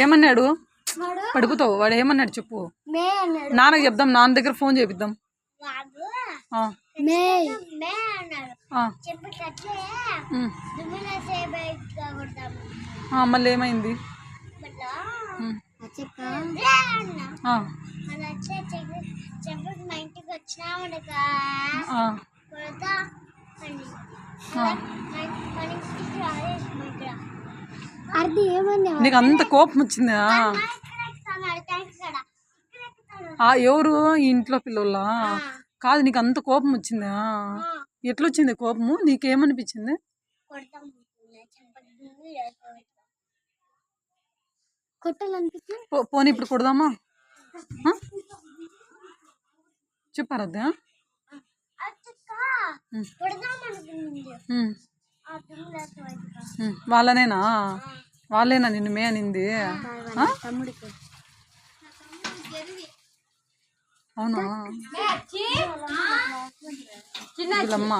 ఏమన్నాడు? పడిపోతావు. వాడు ఏమన్నాడు చెప్పు. నాన్నకి చెప్దాం, నాన్న దగ్గర ఫోన్ చేపిద్దాం. మళ్ళీ ఏమైంది? నీకు అంత కోపం వచ్చిందా? ఎవరు? ఈ ఇంట్లో పిల్లల కాదు, నీకు అంత కోపం వచ్చిందా? ఎట్లొచ్చింది కోపము? నీకేమనిపించింది? పోనీ ఇప్పుడు కొడదామా? చెప్పారద్దా? వాళ్ళనేనా? వాళ్ళేనా నిన్ను మే అనింది? అవునా? వీళ్ళమ్మ